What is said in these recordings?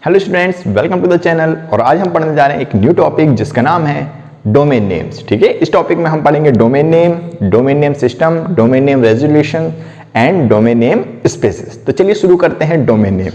Hello students, welcome to the channel. और आज हम पढ़ने जा रहे हैं एक न्यू टॉपिक जिसका नाम है डोमेन नेम्स। ठीक है, इस टॉपिक में हम पढ़ेंगे domain name system, domain name resolution and domain name spaces. तो चलिए शुरू करते हैं डोमेन नेम।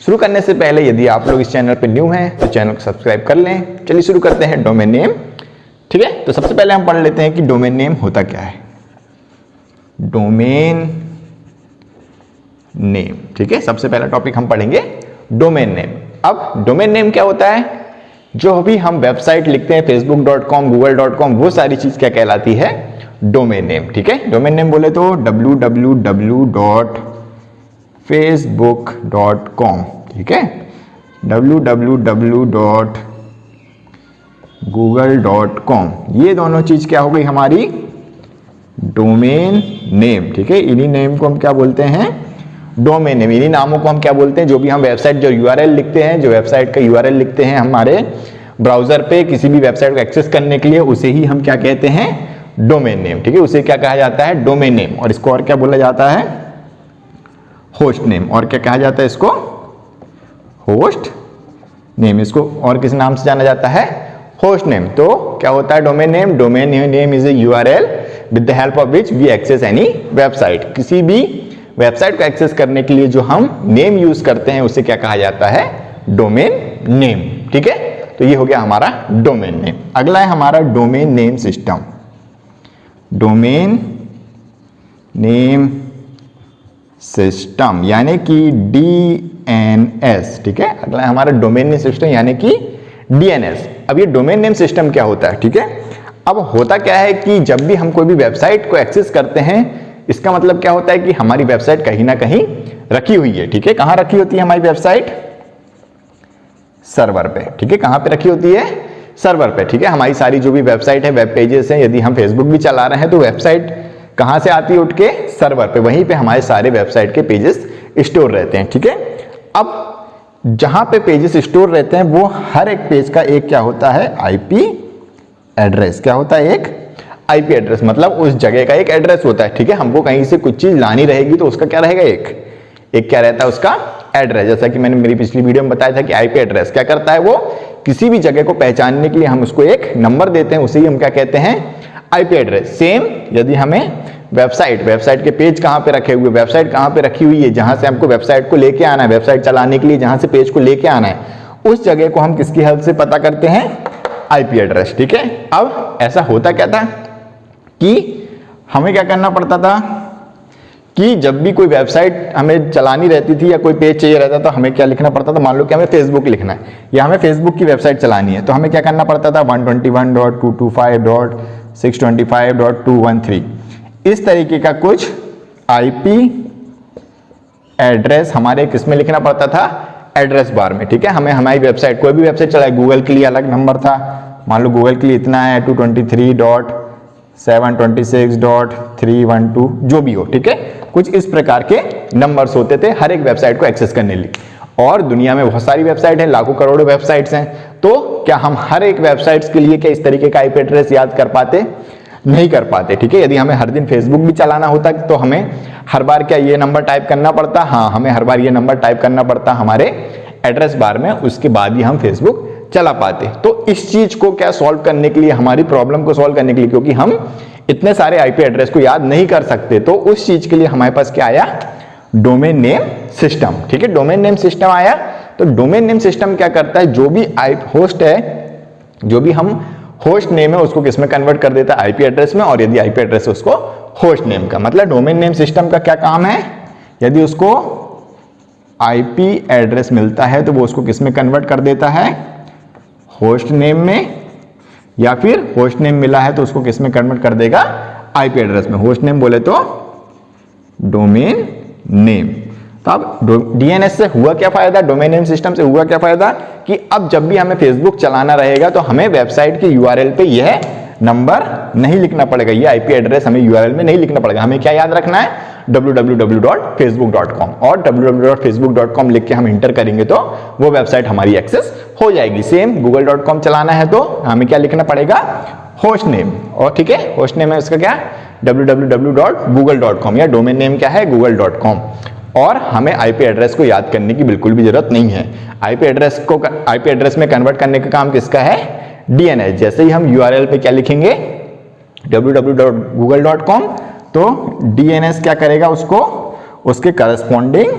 शुरू करने से पहले यदि आप लोग इस चैनल पर न्यू हैं तो चैनल को सब्सक्राइब कर लें। चलिए शुरू करते हैं डोमेन नेम। ठीक है, तो सबसे पहले हम पढ़ लेते हैं कि डोमेन नेम होता क्या है। डोमेन नेम, ठीक है, सबसे पहला टॉपिक हम पढ़ेंगे डोमेन नेम। अब डोमेन नेम क्या होता है? जो भी हम वेबसाइट लिखते हैं facebook.com, google.com, वो सारी चीज क्या कहलाती है? Domain name. ठीक है, डोमेन नेम बोले तो www.facebook.com, ठीक है, www.google.com, ये दोनों चीज क्या हो गई हमारी? Domain name. ठीक है, इन्हीं नेम को हम क्या बोलते हैं? Domain name. इन्हीं नामों को हम क्या बोलते हैं? जो भी हम वेबसाइट जो यूआरएल लिखते हैं, जो वेबसाइट का यूआरएल लिखते हैं हमारे ब्राउजर पे किसी भी वेबसाइट को एक्सेस करने के लिए, उसे ही हम क्या कहते हैं? Domain name. ठीक है, उसे क्या कहा जाता है? Domain name. और इसको और क्या बोला जाता है? Host name. और क्या कहा जाता है इसको? Host name. इसको और किस नाम से जाना जाता है? Host name. तो क्या होता है domain name? Domain name is a URL with the help of which we access any website. किसी भी वेबसाइट को एक्सेस करने के लिए जो हम नेम यूज करते हैं उसे क्या कहा जाता है? Domain name. ठीक है, तो ये हो गया हमारा डोमेन नेम। अगला है हमारा domain name system. Domain name system यानी कि डीएनएस। ठीक है, अगला है हमारा डोमेन नेम सिस्टम यानी कि डीएनएस। अब ये डोमेन नेम सिस्टम क्या होता है? ठीक है, अब होता क्या है कि जब भी हम कोई भी वेबसाइट को एक्सेस करते हैं, इसका मतलब क्या होता है कि हमारी वेबसाइट कहीं ना कहीं रखी हुई है। ठीक है, कहां रखी होती है हमारी वेबसाइट? सर्वर पे। ठीक है, कहां पे रखी होती है? सर्वर पे। ठीक है, हमारी सारी जो भी वेबसाइट है, वेब पेजेस हैं, यदि हम फेसबुक भी चला रहे हैं तो वेबसाइट कहां से आती है? उठ के सर्वर पे। वहीं पे हमारे सारे वेबसाइट के पेजेस स्टोर रहते हैं। ठीक है, अब जहां पे पेजेस स्टोर रहते हैं वो हर एक पेज का एक क्या होता है? IP address. क्या होता है? एक आईपी एड्रेस, मतलब उस जगह का एक एड्रेस होता है। ठीक है, हमको कहीं से कुछ चीज लानी रहेगी तो उसका क्या रहेगा? एक क्या रहता है? उसका एड्रेस। जैसा कि मैंने मेरी पिछली वीडियो में बताया था कि आईपी एड्रेस क्या करता है? वो किसी भी जगह को पहचानने के लिए हम उसको एक नंबर देते हैं, उसे ही हम क्या कहते हैं? IP address. सेम यदि हमें वेबसाइट के पेज कहां पे रखे हुए, वेबसाइट कहां पे रखी हुई है, जहां से हमको वेबसाइट को लेके आना है, वेबसाइट चलाने के लिए जहां से पेज को लेके आना है, उस जगह को हम किसकी हेल्प से पता करते हैं? IP address. ठीक है, अब ऐसा होता क्या था कि हमें क्या करना पड़ता था कि जब भी कोई वेबसाइट हमें चलानी रहती थी या कोई पेज चाहिए रहता तो हमें क्या लिखना पड़ता था? मान लो कि हमें फेसबुक लिखना है या हमें फेसबुक की वेबसाइट चलानी है, तो हमें क्या करना पड़ता था? 121.225.625.213 इस तरीके का कुछ आईपी एड्रेस हमारे किसमें लिखना पड़ता था? एड्रेस बार में। ठीक है, हमें हमारी वेबसाइट, कोई भी वेबसाइट चलाए, गूगल के लिए अलग नंबर था, मान लो गूगल के लिए इतना है 223.726.312 जो भी हो। ठीक है, कुछ इस प्रकार के नंबर्स होते थे हर एक वेबसाइट को एक्सेस करने के लिए। और दुनिया में बहुत सारी वेबसाइट है, लाखों करोड़ों वेबसाइट्स हैं, तो क्या हम हर एक वेबसाइट्स के लिए क्या इस तरीके का आईपी एड्रेस याद कर पाते? नहीं कर पाते। ठीक है, यदि हमें हर दिन फेसबुक भी चलाना होता तो हमें हर बार क्या ये नंबर टाइप करना पड़ता? हाँ, हमें हर बार ये नंबर टाइप करना पड़ता हमारे एड्रेस बार में, उसके बाद ही हम फेसबुक चला पाते। तो इस चीज को क्या सॉल्व करने के लिए, हमारी प्रॉब्लम को सॉल्व करने के लिए, क्योंकि हम इतने सारे आईपी एड्रेस को याद नहीं कर सकते, तो उस चीज के लिए हमारे पास क्या आया? Domain name system. ठीक है, डोमेन नेम सिस्टम आया। तो डोमेन नेम सिस्टम क्या करता है? जो भी होस्ट है, जो भी हम होस्ट नेम है उसको किसमें कन्वर्ट कर देता है? आईपी एड्रेस में। और यदि आईपी एड्रेस है उसको होस्ट नेम का, मतलब डोमेन नेम सिस्टम का क्या काम है? यदि उसको आईपी एड्रेस मिलता है तो वो उसको किसमें कन्वर्ट कर देता है? होस्ट नेम में। या फिर होस्ट नेम मिला है तो उसको किसमें कन्वर्ट कर देगा? आईपी एड्रेस में। होस्ट नेम बोले तो डोमेन नेम। तो अब डीएनएस से हुआ क्या फायदा? डोमेन नेम सिस्टम से हुआ क्या फायदा कि अब जब भी हमें फेसबुक चलाना रहेगा तो हमें वेबसाइट के यूआरएल पे यह नंबर नहीं लिखना पड़ेगा, ये आईपी एड्रेस हमें यूआरएल में नहीं लिखना पड़ेगा। हमें क्या याद रखना है? www.facebook.com। और www.facebook.com लिख के हम इंटर करेंगे तो वो वेबसाइट हमारी एक्सेस हो जाएगी। सेम google.com चलाना है तो हमें क्या लिखना पड़ेगा? Host name. और ठीक है, होस्ट नेम है उसका क्या? www.google.com, या डोमेन नेम क्या है? google.com। और हमें आईपी एड्रेस को याद करने की बिल्कुल भी जरूरत नहीं है। आईपी एड्रेस में कन्वर्ट करने का काम किसका है? डीएनएस। जैसे ही हम यूआरएल पे क्या लिखेंगे www.google.com, तो डीएनएस क्या करेगा, उसको उसके करस्पॉन्डिंग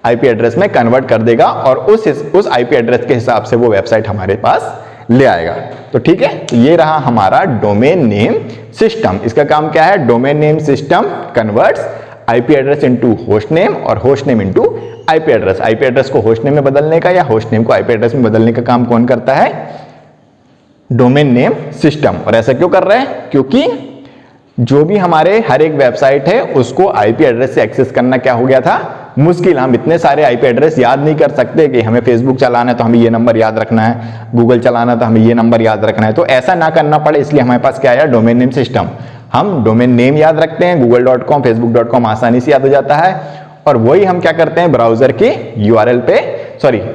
आईपी एड्रेस में कन्वर्ट कर देगा और उस आईपी एड्रेस के हिसाब से वो वेबसाइट हमारे पास ले आएगा। तो ठीक है, तो ये रहा हमारा डोमेन नेम सिस्टम। इसका काम क्या है? Domain name system converts IP address into host name और host name into IP address. IP address को होस्ट नेम में बदलने का या होस्ट नेम को आईपी एड्रेस में बदलने का काम कौन करता है? Domain name system. और ऐसा क्यों कर रहे हैं? क्योंकि जो भी हमारे हर एक वेबसाइट है उसको आईपी एड्रेस से एक्सेस करना क्या हो गया था? मुश्किल। हम इतने सारे आईपी एड्रेस याद नहीं कर सकते कि हमें फेसबुक चलाना है तो हमें ये नंबर याद रखना है, गूगल चलाना है तो हमें ये नंबर याद रखना है। तो ऐसा ना करना पड़े इसलिए हमारे पास क्या आया? Domain name system. हम डोमेन नेम याद रखते हैं, google.com, facebook.com आसानी से याद हो जाता है और वही हम क्या करते हैं? ब्राउजर के यूआरएल पे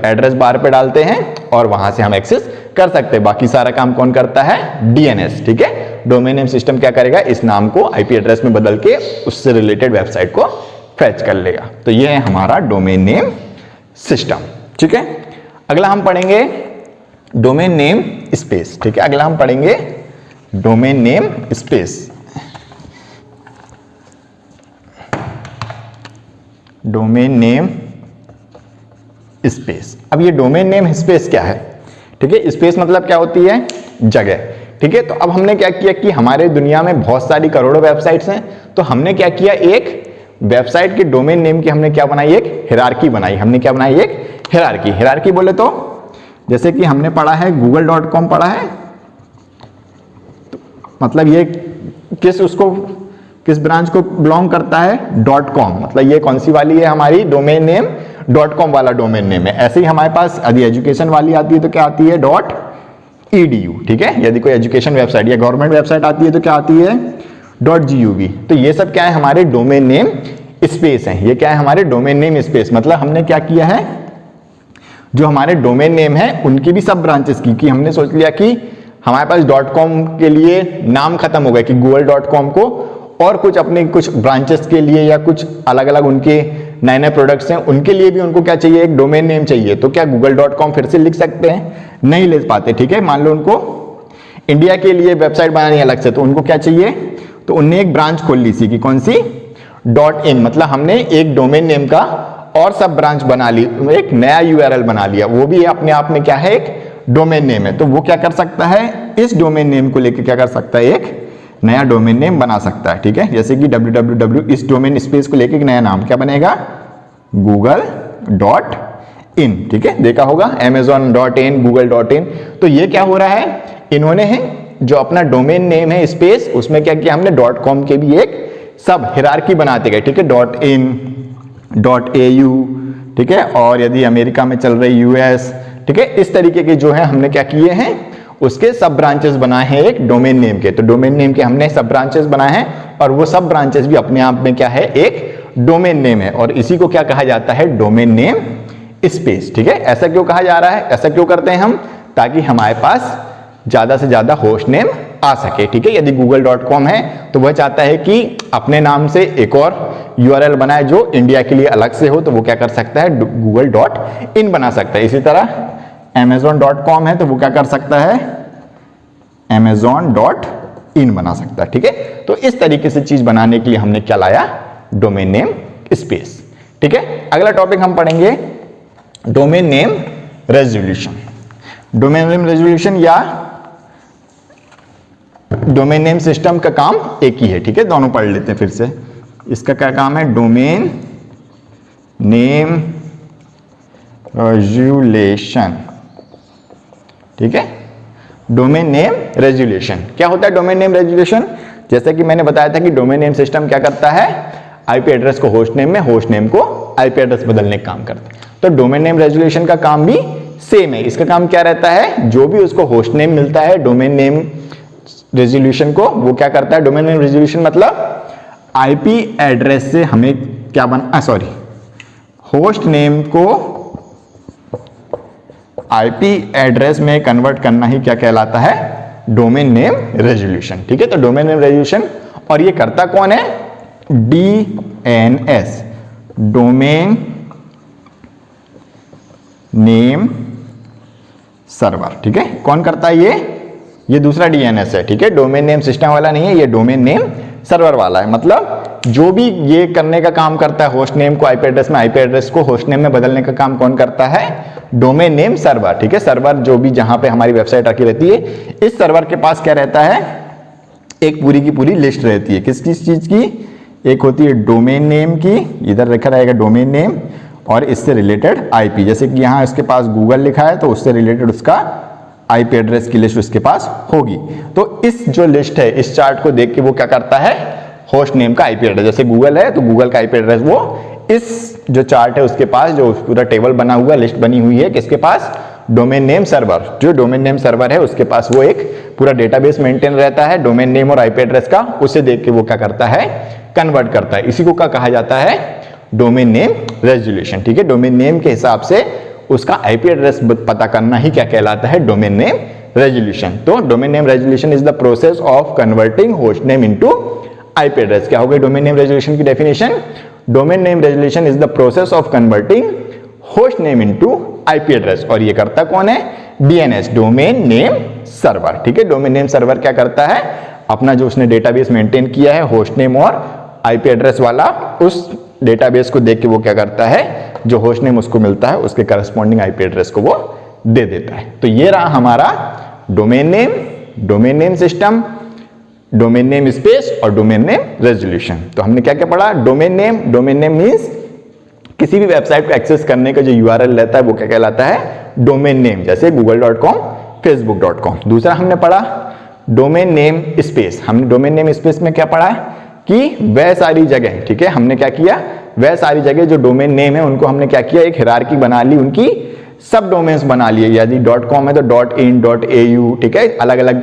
एड्रेस बार पे डालते हैं और वहां से हम एक्सेस कर सकते हैं। बाकी सारा काम कौन करता है? डीएनएस। ठीक है, डोमेन नेम सिस्टम क्या करेगा? इस नाम को आईपी एड्रेस में बदल के उससे रिलेटेड वेबसाइट को फेच कर लेगा। तो ये है हमारा डोमेन नेम सिस्टम। ठीक है, अगला हम पढ़ेंगे डोमेन नेम स्पेस। ठीक है, अगला हम पढ़ेंगे domain name space. Domain name space. अब ये डोमेन नेम स्पेस क्या है? ठीक है, स्पेस मतलब क्या होती है? जगह। ठीक है, तो अब हमने क्या किया कि हमारे दुनिया में बहुत सारी करोड़ों वेबसाइट्स हैं, तो हमने क्या किया? एक वेबसाइट के डोमेन नेम की हमने क्या बनाई? एक हिरार्की बनाई। हमने क्या बनाई? एक हिरार्की। हिरार्की बोले तो जैसे कि हमने पढ़ा है google.com पढ़ा है, तो मतलब ये किस ब्रांच को बिलोंग करता है? .com। मतलब ये कौन सी वाली है? हमारी डोमेन नेम .com वाला डोमेन नेम है। ऐसे ही हमारे पास यदि एजुकेशन वाली आती है तो क्या आती है? .edu। ठीक है, यदि कोई एजुकेशन वेबसाइट या गवर्नमेंट वेबसाइट आती है तो क्या आती है? .gov। तो ये सब क्या है? हमारे डोमेन नेम स्पेस है। ये क्या है? हमारे डोमेन नेम स्पेस। मतलब हमने क्या किया है? जो हमारे डोमेन नेम है उनकी भी सब ब्रांचेस की हमने सोच लिया कि हमारे पास .com के लिए नाम खत्म हो गया कि google.com को और कुछ ब्रांचेस के लिए या कुछ अलग अलग उनके नए नए प्रोडक्ट्स हैं उनके लिए भी उनको क्या चाहिए? एक डोमेन नेम चाहिए। तो क्या google.com फिर से लिख सकते हैं? नहीं लिख पाते। ठीक है, मान लो उनको इंडिया के लिए वेबसाइट बनानी है अलग से, तो उनको क्या चाहिए? तो उनने एक ब्रांच खोल ली थी कि कौन सी? .in। मतलब हमने एक डोमेन नेम का और सब ब्रांच बना ली, एक नया यूआरएल बना लिया। वो भी अपने आप में क्या है? एक डोमेन नेम है। तो वो क्या कर सकता है? इस डोमेन नेम को लेकर क्या कर सकता है? एक नया डोमेन नेम बना सकता है। ठीक है, जैसे कि www इस डोमेन स्पेस को लेकर एक नया नाम क्या बनेगा? google.in। ठीक है, देखा होगा amazon.in, google.in। तो ये क्या हो रहा है? इन्होंने जो अपना डोमेन नेम है स्पेस, उसमें क्या किया हमने? .com के भी एक सब हिरार्की बनाते गए। ठीक है, .in, .au। ठीक है, और यदि अमेरिका में चल रही US, ठीक है, इस तरीके के जो है हमने क्या किए हैं? उसके सब ब्रांचेस बनाए हैं एक डोमेन नेम के। तो डोमेन नेम के हमने सब ब्रांचेस बनाए हैं और वो सब ब्रांचेस भी अपने आप में क्या है? एक डोमेन नेम है। और इसी को क्या कहा जाता है? Domain name space. ठीक है, ऐसा क्यों कहा जा रहा है? ऐसा क्यों करते हैं हम? ताकि हमारे पास ज्यादा से ज्यादा होस्ट नेम आ सके। ठीक है, यदि google.com है तो वह चाहता है कि अपने नाम से एक और यूआरएल बनाए जो इंडिया के लिए अलग से हो, तो वो क्या कर सकता है? google.in बना सकता है। इसी तरह amazon.com है तो वो क्या कर सकता है? amazon.in बना सकता है। ठीक है, तो इस तरीके से चीज बनाने के लिए हमने क्या लाया? Domain name space. ठीक है, अगला टॉपिक हम पढ़ेंगे domain name resolution. Domain name resolution या डोमेन नेम सिस्टम का काम एक ही है। ठीक है, दोनों पढ़ लेते हैं फिर से। इसका क्या काम है? Domain name resolution. ठीक है, डोमेन नेम रेजोल्यूशन क्या होता है? डोमेन नेम रेजोल्यूशन जैसा कि मैंने बताया था कि डोमेन नेम सिस्टम क्या करता है? आईपी एड्रेस को होस्ट नेम में, होस्ट नेम को आईपी एड्रेस बदलने का काम करता है। तो डोमेन नेम रेजोल्यूशन का काम भी सेम है। इसका काम क्या रहता है? जो भी उसको होस्ट नेम मिलता है डोमेन नेम रेजोल्यूशन को, वो क्या करता है? डोमेन नेम रेजोल्यूशन मतलब आईपी एड्रेस से हमें क्या होस्ट नेम को आईपी एड्रेस में कन्वर्ट करना ही क्या कहलाता है? Domain name resolution. ठीक है, तो डोमेन नेम रेजोल्यूशन, और ये करता कौन है? DNS, domain name server. ठीक है, कौन करता है ये दूसरा डीएनएस है। ठीक है, डोमेन नेम सिस्टम वाला नहीं है, ये डोमेन नेम सर्वर वाला है। मतलब जो भी ये करने का काम करता है, होस्ट नेम को आईपी एड्रेस में, आईपी एड्रेस को होस्ट नेम में बदलने का काम कौन करता है? Domain name server. ठीक है, सर्वर जो भी जहां पे हमारी वेबसाइट रखी रहती है, इस सर्वर के पास क्या रहता है? एक पूरी की पूरी लिस्ट रहती है। किस किस चीज की? एक होती है डोमेन नेम की, इधर लिखा रहेगा डोमेन नेम, और इससे रिलेटेड आईपी। जैसे कि यहाँ इसके पास गूगल लिखा है तो उससे रिलेटेड उसका आईपी एड्रेस की लिस्ट उसके पास होगी। तो इस जो लिस्ट है, इस चार्ट को देख के वो क्या करता है? होस्ट नेम का आईपी एड्रेस, जैसे गूगल है तो गूगल का आईपी एड्रेस वो इस जो चार्ट है उसके पास, जो पूरा टेबल बना हुआ, लिस्ट बनी हुई है, किसके पास? Domain name server. जो डोमेन नेम सर्वर है उसके पास वो एक पूरा डेटाबेस मेंटेन रहता है डोमेन नेम और आईपी एड्रेस का। उसे देख के वो क्या करता है? कन्वर्ट करता है। इसी को क्या कहा जाता है? Domain name resolution. ठीक है, डोमेन नेम के हिसाब से उसका आईपी एड्रेस पता करना ही क्या कहलाता है? Domain name resolution. तो domain name resolution is the process of converting host name into IP address. क्या हो गई डोमेन नेम रेजोल्यूशन की definition? Domain name resolution is the process of converting host name into IP address. और ये करता कौन है? DNS, domain name server. ठीक है, डोमेन नेम सर्वर क्या करता है? अपना जो उसने डेटाबेस मेंटेन किया है होस्ट नेम और आईपी एड्रेस वाला, उस डेटाबेस को देख के वो क्या करता है? जो होस्ट नेम उसको मिलता है उसके करस्पॉन्डिंग आईपी एड्रेस को वो दे देता है। तो ये रहा हमारा domain name, domain name system, domain name space और डोमेन नेम रेजोल्यूशन। तो हमने क्या क्या पढ़ा? डोमेन नेम मींस किसी भी वेबसाइट को एक्सेस करने का जो यूआरएल रहता है वो क्या कहलाता है? डोमेन नेम, जैसे google.com, facebook.com। दूसरा हमने पढ़ा डोमेन नेम स्पेस। हमने डोमेन नेम स्पेस में क्या पढ़ा? कि वह सारी जगह, ठीक है, हमने क्या किया? वह सारी जगह जो डोमेन नेम है उनको हमने क्या किया? एक हिरार्की बना ली, उनकी सब डोमेन्स बना लिए। यदि .com है तो .in, .au, ठीक है, अलग अलग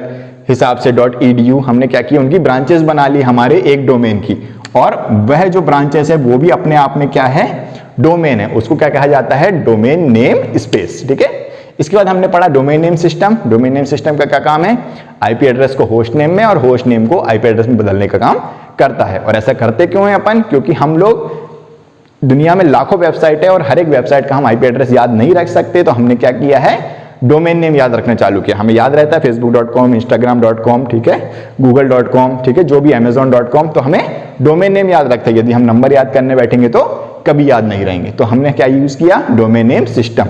हिसाब से .edu। हमने क्या किया? उनकी ब्रांचेस बना ली हमारे एक डोमेन की, और वह जो ब्रांचेस है वो भी अपने आप में क्या है? डोमेन है। उसको क्या कहा जाता है? Domain name space. ठीक है, इसके बाद हमने पढ़ा domain name system. Domain name system का क्या काम है? आईपी एड्रेस को होस्ट नेम में और होस्ट नेम को आईपी एड्रेस में बदलने का काम करता है। और ऐसा करते क्यों है अपन? क्योंकि हम लोग दुनिया में लाखों वेबसाइट है और हर एक वेबसाइट का हम आईपी एड्रेस याद नहीं रख सकते, तो हमने क्या किया है? डोमेन नेम याद रखना चालू किया। हमें याद रहता है facebook.com, instagram.com, ठीक है, google.com, ठीक है, जो भी amazon.com, तो हमें डोमेन नेम याद रखते हैं। यदि हम नंबर याद करने बैठेंगे तो कभी याद नहीं रहेंगे। तो हमने क्या यूज किया? Domain name system.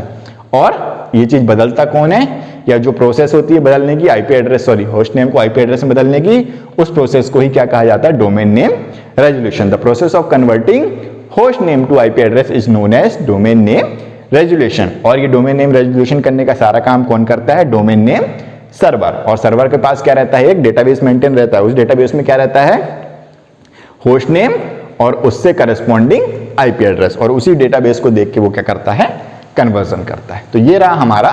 और ये चीज बदलता कौन है, या जो प्रोसेस होती है बदलने की, IP address, sorry, host name को आईपी एड्रेस में बदलने की, उस प्रोसेस को ही क्या कहा जाता है? Domain name resolution. The process of converting host name to IP address is known as domain name resolution. और ये डोमेन नेम रेजोल्यूशन करने का सारा काम कौन करता है? Domain name server. और सर्वर के पास क्या रहता है? एक डेटाबेस मेंटेन रहता है। उस डेटाबेस में क्या रहता है? होस्ट नेम और उससे करस्पॉन्डिंग आईपी एड्रेस, और उसी डेटाबेस को देख के वो क्या करता है? कन्वर्जन करता है। तो ये रहा हमारा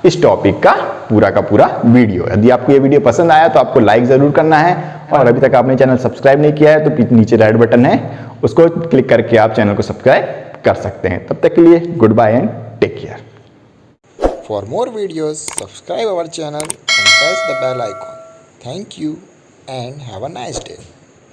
इस टॉपिक का पूरा वीडियो। यदि आपको ये वीडियो पसंद आया तो आपको लाइक जरूर करना है, और अभी तक आपने चैनल सब्सक्राइब नहीं किया है तो नीचे रेड बटन है, उसको क्लिक करके आप चैनल को सब्सक्राइब कर सकते हैं। तब तक के लिए good bye and take care. For more videos, subscribe our channel and press the bell icon. Thank you and have a nice day.